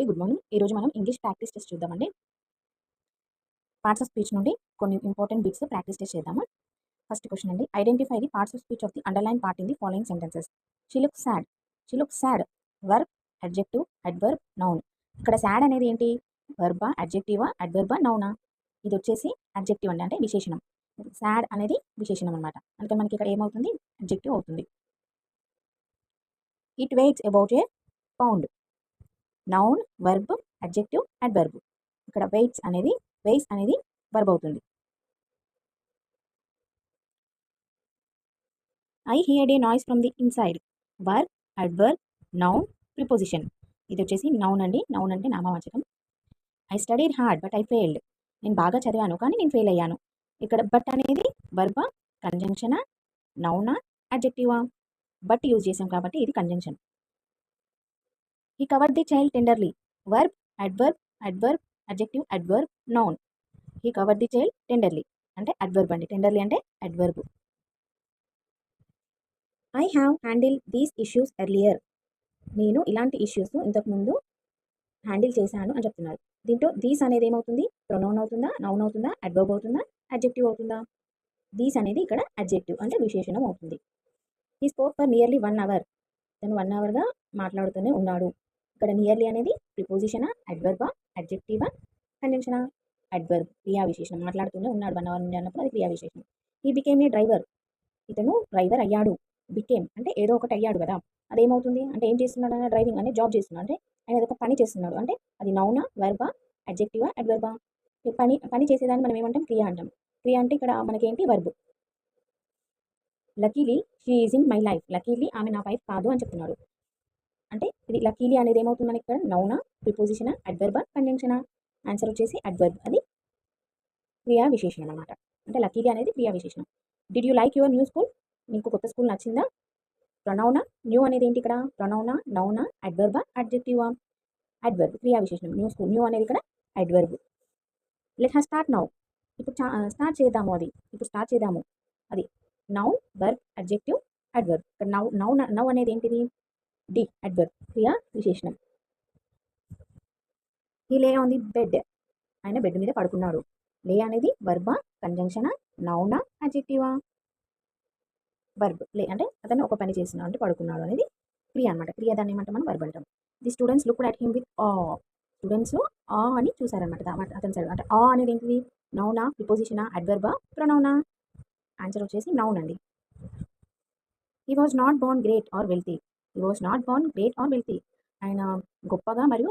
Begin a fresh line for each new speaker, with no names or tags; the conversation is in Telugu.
Good morning. ఈరోజు మనం ఇంగ్లీష్ ప్రాక్టీస్ టెస్ట్ చూద్దామండి. పార్ట్స్ ఆఫ్ స్పీచ్ నుండి కొన్ని ఇంపార్టెంట్ బిట్స్ ప్రాక్టీస్ టెస్ట్ చేద్దాము. ఫస్ట్ క్వశ్చన్ అండి. Identify the parts of speech of the underline part in the following sentences. She looks sad. She looks sad. Verb, adjective, adverb, noun. ఇక్కడ సాడ్ అనేది ఏంటి? వర్బా, అడ్జెక్టివా, అడ్వర్బా, నౌనా? ఇది వచ్చేసి అడ్జెక్టివ్ అండి, అంటే విశేషణం. సాడ్ అనేది విశేషణం అనమాట. అందుకని మనకి ఇక్కడ ఏమవుతుంది? అడ్జెక్టివ్ అవుతుంది. It weights about a pound. Noun, verb, adjective, adverb. ఇక్కడ వెయిట్స్ అనేది వర్బ్ అవుతుంది. I heard A noise from the inside. Verb, adverb, noun, preposition. ఇది వచ్చేసి నౌన్ అండి. నౌన్ అంటే నామవాచకం. I studied hard but I failed. నేను బాగా చదివాను కానీ నేను ఫెయిల్ అయ్యాను. ఇక్కడ బట్ అనేది వర్బా, కంజంక్షనా, నౌనా, అడ్జెక్టివా? బట్ యూజ్ చేసాం కాబట్టి ఇది conjunction. He covered the child tenderly. Verb, adverb, adverb, adjective, adverb, noun. He covered the child tenderly అంటే అడ్వర్బ్ అండి. టెండర్లీ అంటే adverb. I have handle these issues earlier. నేను ఇలాంటి ఇష్యూస్ ఇంతకుముందు హ్యాండిల్ చేశాను అని చెప్తున్నారు. దీంట్లో దీస్ అనేది ఏమవుతుంది? ప్రొనౌన్ అవుతుందా, నౌన్ అవుతుందా, అడ్వర్బ్ అవుతుందా, అడ్జెక్టివ్ అవుతుందా? దీస్ అనేది ఇక్కడ అడ్జెక్టివ్ అంటే విశేషణం అవుతుంది. He spoke for nearly 1 hour. తను 1 అవర్గా మాట్లాడుతూనే ఉన్నాడు. ఇక్కడ నియర్లీ అనేది ప్రిపోజిషనా, అడ్వర్బా, అడ్జెక్టివా, కంజంక్షనా? అడ్వర్బ్, క్రియా విశేషణం. మాట్లాడుతూనే ఉన్నాడు 1 అవర్ నుండి అన్నప్పుడు అది క్రియా విశేషణం. He became a driver. ఇతను డ్రైవర్ అయ్యాడు. బికేమ్ అంటే ఏదో ఒకటి అయ్యాడు కదా, అదేమవుతుంది? అంటే ఏం చేస్తున్నాడు? అన్న డ్రైవింగ్ అనే జాబ్ చేస్తున్నాడు, అంటే ఆయన ఒక పని చేస్తున్నాడు. అంటే అది నౌనా, వర్బా, అడ్జెక్టివా, అడ్వర్బా? పని చేసేదాన్ని మనం ఏమంటాం? క్రియ అంటాం. క్రియ అంటే ఇక్కడ మనకేంటి? Verb. Luckily she is in my life. Luckily ఆమె నా వైఫ్ కాదు అని చెప్తున్నాడు. అంటే ఇది లక్కీలీ అనేది ఏమవుతుంది మనకి ఇక్కడ? నౌనా, ప్రిపోజిషనా, అడ్వర్బా, కంజంక్షనా? ఆన్సర్ వచ్చేసి అడ్వర్బ్. అది క్రియా విశేషణం అనమాట. అంటే లక్కీలీ అనేది క్రియా విశేషణం. Did you like your new school? నీకు కొత్త స్కూల్ నచ్చిందా? ప్రొనౌనా. న్యూ అనేది ఏంటి ఇక్కడ? ప్రొనౌనా, నౌనా, అడ్వర్బా, అడ్జెక్టివా? అడ్వర్బ్, క్రియా విశేషణం. న్యూ స్కూల్, న్యూ అనేది ఇక్కడ adverb. Let her start now. ఇప్పుడు స్టార్ట్ చేద్దాము. ఇప్పుడు స్టార్ట్ చేద్దాము. అది నౌన్, వర్బ్, అడ్జెక్టివ్, అడ్వర్బ్. ఇక్కడ నౌ అనేది ఏంటిది? డి, అడ్వర్బ్, క్రియా విశేషణం. హీ లే ఆన్ ది బెడ్. ఆయన బెడ్ మీద పడుకున్నాడు. లే అనేది వర్బా, కంజంక్షనా, నౌనా, అడ్జెక్టివా? వర్బ్. లే అంటే అతను ఒక పని చేస్తున్నాడు, అంటే పడుకున్నాడు అనేది క్రియ అనమాట. క్రియ దాన్ని ఏమంటాం మనం? వర్బ్ అంటాం. The students looked at him with awe. Students awe అని చూసారనమాట అతని సైడ్. అంటే ఆ అనేది ఏంటిది? నౌనా, ప్రిపోజిషనా, అడ్వర్బా, ప్రొనౌనా? ఆన్సర్ వచ్చేసి నౌన్ అండి. He was not born great or wealthy. He was not born great or wealthy. ఆయన గొప్పగా మరియు